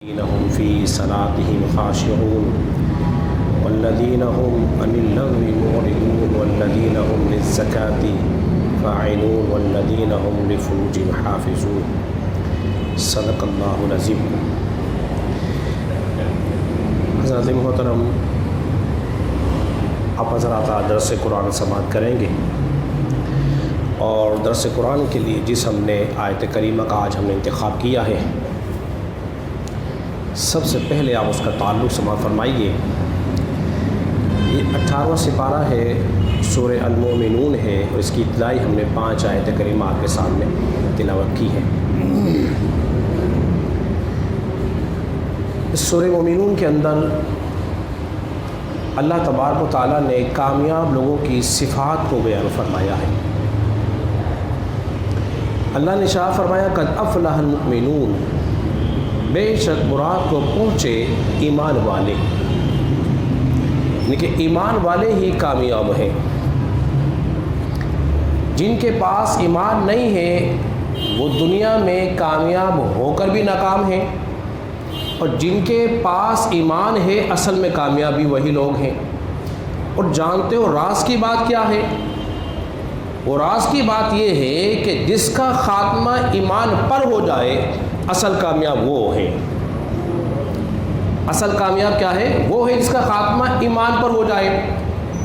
هم في صلاتهم خاشعون والذين هم عن اللغو معرضون والذين هم للزكاة فاعلون والذين هم لفروجهم حافظون صدق اللہ العظیم۔ حضرات محترم، آپ حضرات درس قرآن سماعت کریں گے، اور درس قرآن کے لیے جس ہم نے آیت کریمہ کا آج ہم نے انتخاب کیا ہے، سب سے پہلے آپ اس کا تعلق سماعت فرمائیے۔ یہ 18واں سپارہ ہے، سورہ المومنون ہے، اور اس کی ابتدائی ہم نے 5 آیت کریمہ آپ کے سامنے تلاوت کی ہے۔ اس سورہ مومنون کے اندر اللہ تبارک و تعالیٰ نے کامیاب لوگوں کی صفات کو بیان فرمایا ہے۔ اللہ نے ارشاد فرمایا قد افلح المؤمنون، بے شک مراد کو پہنچے ایمان والے، یعنی کہ ایمان والے ہی کامیاب ہیں۔ جن کے پاس ایمان نہیں ہے وہ دنیا میں کامیاب ہو کر بھی ناکام ہیں، اور جن کے پاس ایمان ہے اصل میں کامیابی وہی لوگ ہیں۔ اور جانتے ہو راز کی بات کیا ہے؟ وہ راز کی بات یہ ہے کہ جس کا خاتمہ ایمان پر ہو جائے اصل کامیاب وہ ہے۔ اصل کامیاب کیا ہے؟ وہ ہے جس کا خاتمہ ایمان پر ہو جائے،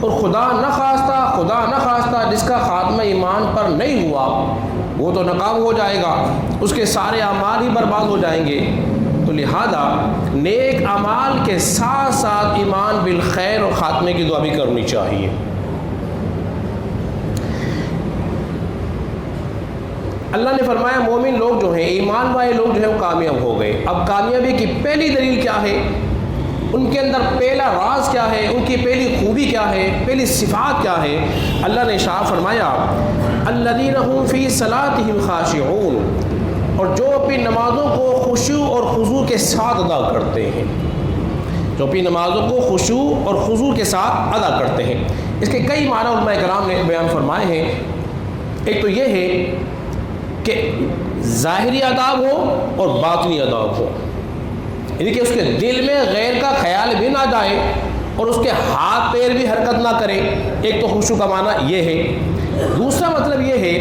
اور خدا نہ خواستہ جس کا خاتمہ ایمان پر نہیں ہوا وہ تو ناکام ہو جائے گا، اس کے سارے اعمال ہی برباد ہو جائیں گے۔ تو لہذا نیک اعمال کے ساتھ ساتھ ایمان بالخیر اور خاتمے کی دعا بھی کرنی چاہیے۔ اللہ نے فرمایا مومن لوگ جو ہیں، ایمان والے لوگ جو ہیں وہ کامیاب ہو گئے۔ اب کامیابی کی پہلی دلیل کیا ہے؟ ان کے اندر پہلا راز کیا ہے؟ ان کی پہلی خوبی کیا ہے؟ پہلی صفات کیا ہے؟ اللہ نے ارشاد فرمایا الذین هم فی صلاتهم خاشعون، اور جو اپنی نمازوں کو خشوع اور خضوع کے ساتھ ادا کرتے ہیں، جو اپنی نمازوں کو خشوع اور خضوع کے ساتھ ادا کرتے ہیں۔ اس کے کئی معنی علماء کرام نے بیان فرمائے ہیں۔ ایک تو یہ ہے کہ ظاہری آداب ہو اور باطنی آداب ہو، یعنی کہ اس کے دل میں غیر کا خیال بھی نہ جائے اور اس کے ہاتھ پیر بھی حرکت نہ کرے۔ ایک تو خشوع کا معنی یہ ہے۔ دوسرا مطلب یہ ہے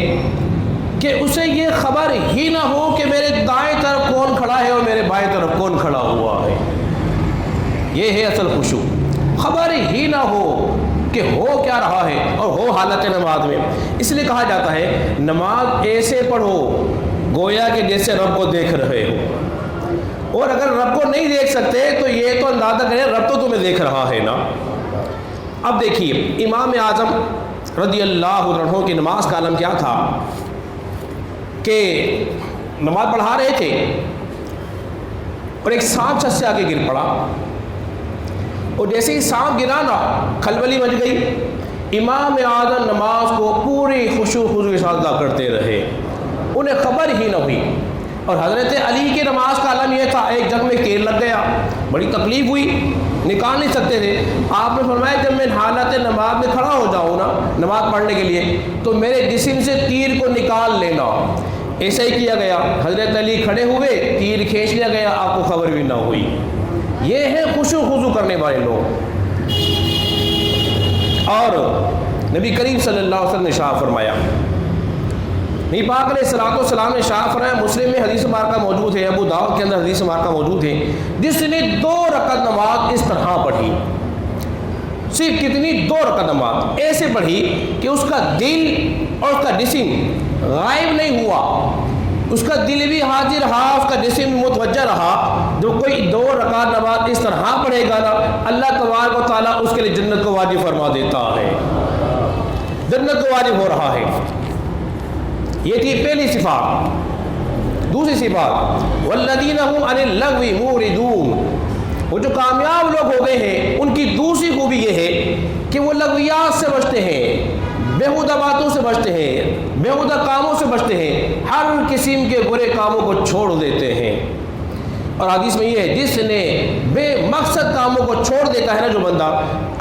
کہ اسے یہ خبر ہی نہ ہو کہ میرے دائیں طرف کون کھڑا ہے اور میرے بائیں طرف کون کھڑا ہوا ہے۔ یہ ہے اصل خشوع، خبر ہی نہ ہو کہ ہو کیا رہا ہے اور ہو حالت نماز میں۔ اس لیے کہا جاتا ہے نماز ایسے پڑھو گویا کہ جیسے رب کو دیکھ رہے ہو، اور اگر رب کو نہیں دیکھ سکتے تو یہ تو اندازہ کریں رب تو تمہیں دیکھ رہا ہے نا۔ اب دیکھیے امام اعظم رضی اللہ عنہ کی نماز کا عالم کیا تھا کہ نماز پڑھا رہے تھے اور ایک سانپ چھت سے آگے گر پڑا، اور جیسے ہی سانپ گرا نا کھلبلی مچ گئی۔ امام اعظم نماز کو پوری خشوع خضوع کے ساتھ ادا کرتے رہے، انہیں خبر ہی نہ ہوئی۔ اور حضرت علی کی نماز کا عالم یہ تھا، ایک جنگ میں کیل لگ گیا، بڑی تکلیف ہوئی، نکال نہیں سکتے تھے۔ آپ نے فرمایا جب میں حالت نماز میں کھڑا ہو جاؤں نا نماز پڑھنے کے لیے تو میرے جسم سے تیر کو نکال لینا۔ ایسا ہی کیا گیا، حضرت علی کھڑے ہوئے، تیر کھینچ لیا گیا، آپ کو خبر بھی نہ ہوئی۔ یہ ہے خشوع خضوع کرنے والے لوگ۔ اور نبی کریم صلی اللہ علیہ وسلم نے ارشاد فرمایا، نبی پاک علیہ الصلوۃ والسلام نے ارشاد فرمایا، مسلم میں حدیث مبارکہ موجود ہے، ابو داؤد کے اندر حدیث مبارکہ موجود ہے، جس نے 2 رکعت نماز اس طرح پڑھی، صرف کتنی 2 رکعت نماز ایسے پڑھی کہ اس کا دل اور اس کا جسم غائب نہیں ہوا، اس کا دل بھی حاضر رہا، اس کا جسم بھی متوجہ رہا۔ جو کوئی 2 رکعت نماز اس طرح پڑھے گا نا اللہ تبارک و تعالیٰ اس کے لیے جنت کو واجب فرما دیتا ہے، جنت کو واجب ہو رہا ہے۔ یہ تھی پہلی صفات۔ دوسری صفات والذین هم عن اللغو معرضون، وہ جو کامیاب لوگ ہو گئے ہیں ان کی دوسری خوبی یہ ہے کہ وہ لغویات سے بچتے ہیں، بیہودہ باتوں سے بچتے ہیں، بیہودہ کاموں سے بچتے ہیں، ہر قسم کے برے کاموں کو چھوڑ دیتے ہیں۔ اور حدیث میں یہ ہے جس نے بے مقصد کاموں کو چھوڑ دیتا ہے نا جو بندہ،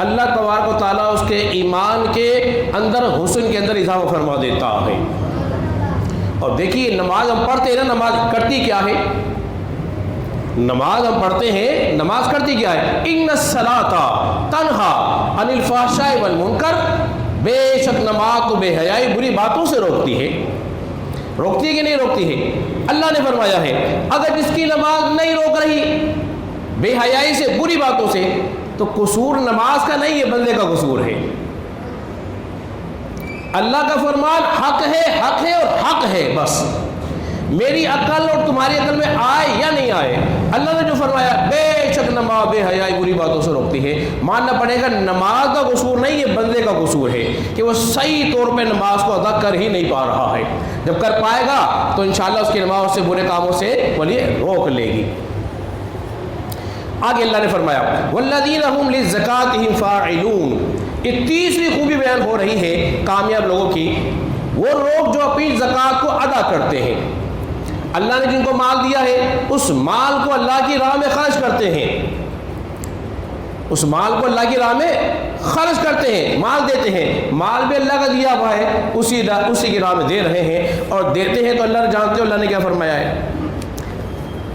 اللہ تبارک و تعالیٰ اس کے ایمان کے اندر حسن کے اندر اضافہ فرما دیتا ہے۔ اور دیکھیے نماز ہم پڑھتے ہیں نا، نماز کرتی کیا ہے؟ नमाज हम पढ़ते हैं, नमाज करती क्या है? इन्ना सलाता तन्हा अनिल फाहशाई वल मुनकर, बेशक नमाज तो बेहयाई बुरी बातों से रोकती है। रोकती है कि नहीं रोकती है? अल्लाह ने फरमाया है अगर जिसकी नमाज नहीं रोक रही बेहयाई से, बुरी बातों से, तो कसूर नमाज का नहीं है, बंदे का कसूर है। अल्लाह का फरमान हक है और हक है। बस मेरी अकल और तुम्हारी अकल में आए या नहीं आए, अल्लाह ने जो फरमाया बेशक नमाज बेहयाई बुरी बातों से रोकती है, मानना पड़ेगा नमाज का कसूर नहीं है, बंदे का कसूर है कि वो सही तौर पे नमाज को अदा कर ही नहीं पा रहा है। जब कर पाएगा तो इंशाअल्लाह उसकी नमाज से बुरे कामों से बोलिए रोक लेगी। आगे अल्लाह ने फरमाया वल्लज़ीना हुम लिज़्ज़कातिहिम फ़ाइलून, ये तीसरी खूबी बयान हो रही है कामयाब लोगों की, वो लोग जो अपनी ज़कात को अदा करते हैं। अल्लाह ने जिनको माल दिया है उस माल को अल्लाह की राह में खर्च करते हैं, उस माल को अल्लाह की राह में खर्च करते हैं, माल देते हैं। माल भी अल्लाह का दिया हुआ है, उसी की राह में दे रहे हैं, और देते हैं तो अल्लाह ने जानते हो अल्लाह ने क्या फरमाया है,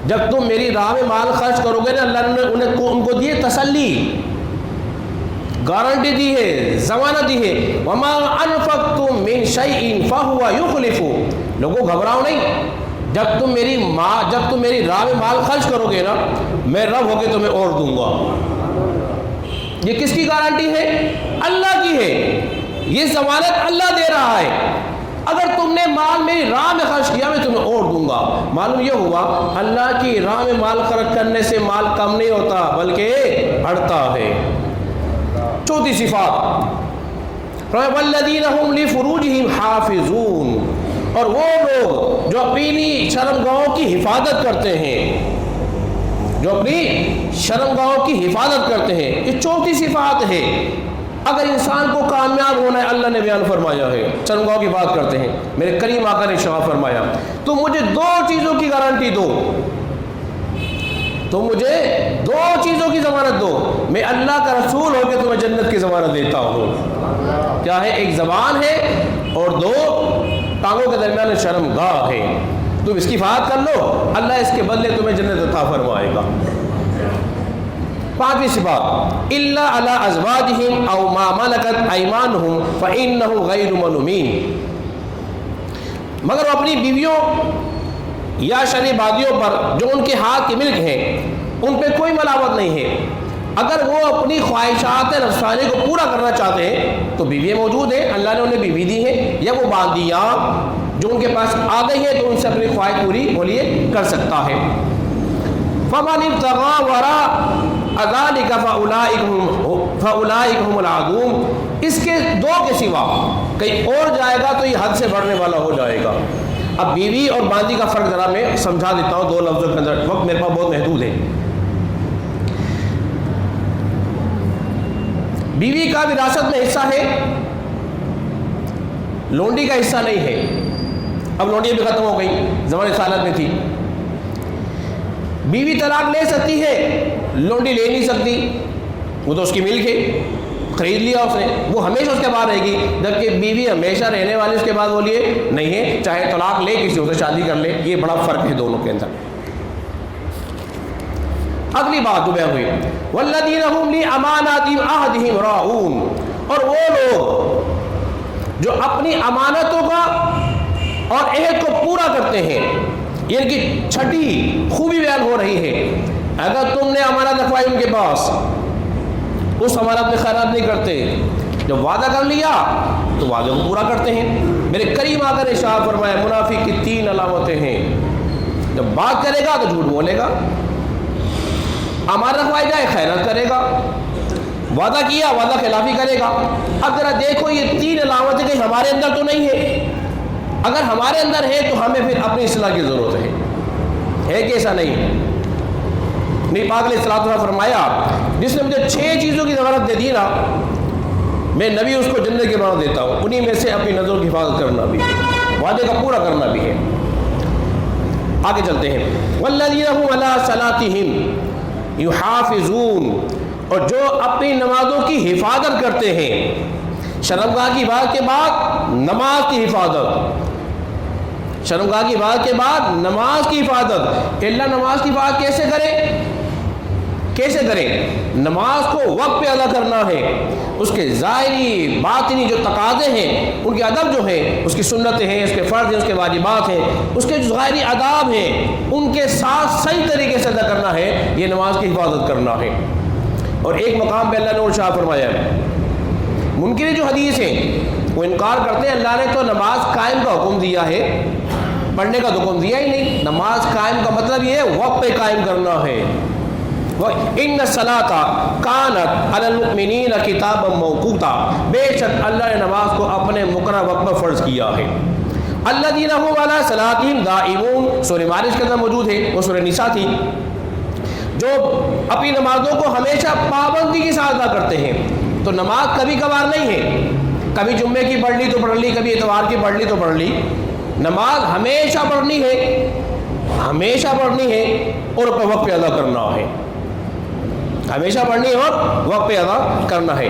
जब तुम मेरी राह में माल खर्च करोगे ना, अल्लाह ने उनको दिए तसल्ली, गारंटी दी है, ज़मानत दी है, वमा अनफक़्तुम मिन शैइन फहुवा युख़लिफ़ु, लोगों घबराओ नहीं, जब तुम मेरी राह में माल खर्च करोगे ना, मैं रब होके तुम्हें और दूंगा। ये किसकी गारंटी है? अल्लाह की है, ये ज़मानत अल्लाह दे रहा है। अगर तुमने माल मेरी राह में खर्च किया मैं तुम्हें और दूंगा। मालूम ये हुआ अल्लाह की राह में माल खर्च करने से माल कम नहीं होता बल्कि बढ़ता है। चौथी सिफात वल्लज़ीना हुम लिफ़ुरूजिहिम हाफ़िज़ून, और वो लोग जो अपनी शर्मगाहों की हिफाजत करते हैं, जो अपनी शर्मगाहों की हिफाजत करते हैं, ये चौथी सिफात है। अगर इंसान को कामयाब होना है, अल्लाह ने बयान फरमाया है, शर्मगाहों की बात करते हैं, मेरे करीम आका ने इरशाद फरमाया तो मुझे दो चीज़ों की गारंटी दो, तो मुझे दो चीज़ों की ज़मानत दो, मैं अल्लाह का रसूल होकर तुम्हें जन्नत की ज़मानत देता हूँ। क्या है? एक ज़बान है और दो टांगों के दरमियान शर्मगाह है। तुम इसकी हिफाजत कर लो, अल्लाह इसके बदले तुम्हें जन्नत अता फरमाएगा। पांचवी सिफात इल्ला अला अज़वाजिहिम औ मा मलकत अयमानुहुम फ़इन्नहुम गैरु मलूमीन, मगर अपनी बीवियों या शरीबादियों पर जो उनके हाथ के मिल्क हैं उन पे कोई मलावत नहीं है। अगर वो अपनी ख्वाहिशात नफ्सानी को पूरा करना चाहते हैं तो बीवियाँ मौजूद हैं, अल्लाह ने उन्हें बीवी दी है, या वो बांदियाँ जो उनके पास आ गई है तो उनसे अपनी ख्वाहिश पूरी बोलिए कर सकता है। फमन इब्तगा वरा अज़ालिका फ़उलाइका हुमुल आदून, इसके दो के सिवा कहीं और जाएगा तो ये हद से बढ़ने वाला हो जाएगा। अब बीवी और बांदी का फ़र्क ज़रा मैं समझा देता हूँ दो लफ्ज़ों के अंदर, वक्त मेरे पास बहुत महदूद है। बीवी का विरासत में हिस्सा है, लोंडी का हिस्सा नहीं है। अब लोंडी भी ख़त्म हो गई, ज़माने सालत में थी। बीवी तलाक ले सकती है, लोंडी ले नहीं सकती, वो तो उसकी मिल्क है, खरीद लिया उसने, वो हमेशा उसके बाद रहेगी, जबकि बीवी हमेशा रहने वाली उसके बाद बोलिए नहीं है, चाहे तलाक ले किसी से शादी कर ले। ये बड़ा फ़र्क है दोनों के अंदर। अगली बात जो बयान हुई वल्लज़ीना हुम ली अमानातिहिम अहदिहिम राऊन, और वो लोग जो अपनी अमानतों का और अहद को पूरा करते हैं, ये इनकी छठी खूबी बयान हो रही है। अगर तुमने अमानत रखवाई उनके पास, उस अमानत में खयानत नहीं करते, जब वादा कर लिया तो वादे को पूरा करते हैं। मेरे करीम आका ने इरशाद फरमाया मुनाफिक की 3 अलामतें हैं, जब बात करेगा तो झूठ बोलेगा, अमानत रखवाई जाए खयानत करेगा, वादा किया वादा खिलाफी करेगा। अब जरा देखो ये 3 अलामतें कहीं हमारे अंदर तो नहीं है, अगर हमारे अंदर है तो हमें फिर अपनी इस्लाह की ज़रूरत है कि ऐसा नहीं है? नहीं, पाक अलैहिस्सलाम फरमाया जिसने मुझे 6 चीज़ों की ज़मानत दे दी ना, मैं नबी उसको जन्नत की ज़मानत देता हूँ। उन्हीं में से अपनी नज़रों की हिफाजत करना भी है, वादे का पूरा करना भी है। आगे चलते हैं वल्लज़ीना हुम अला सलातिहिम युहाफ़िज़ून, और जो अपनी नमाज़ों की हिफाजत करते हैं, शर्मगाह की बात के बाद नमाज की हिफाजत, शर्मगाह की बात के बाद नमाज की हिफाजत। अल्लाह नमाज की बात कैसे करें? नमाज को वक्त पे अदा करना है, उसके ज़ाहिरी बातिनी जो तकाज़े हैं, उनके अदब जो हैं, उसकी सुन्नतें हैं, उसके फ़र्ज़ हैं, उसके वाजिबात हैं, उसके जो ज़ाहिरी आदाब हैं, उनके साथ सही तरीके से अदा करना है, ये नमाज की हिफाजत करना है। और एक मकाम पे अल्लाह ने इरशाद फरमाया, मुनकिर जो हदीस हैं वो इनकार करते हैं अल्लाह ने तो नमाज कायम का हुक्म दिया है, पढ़ने का हुक्म दिया ही नहीं। नमाज कायम का मतलब ये है वक्त पे कायम करना है। इन्न सलाता कानत अलल मुमिनीन किताबन मौकूता, बेशक अल्लाह ने नमाज को अपने मुकर्रर वक्त पर फ़र्ज़ किया है। अल्लज़ीना हुम अला सलातिहिम दाइमून, सूरह मारिज के अंदर मौजूद है, वो सूरह निसा थी, जो अपनी नमाजों को हमेशा पाबंदी के साथ अदा करते हैं। तो नमाज कभी कभार नहीं है, कभी जुम्मे की पढ़ ली तो पढ़ ली, कभी इतवार की पढ़ ली तो पढ़ ली। नमाज हमेशा पढ़नी है, हमेशा पढ़नी है और अपने वक्त पे अदा करना है, हमेशा पढ़नी है और वक्त पे अदा करना है।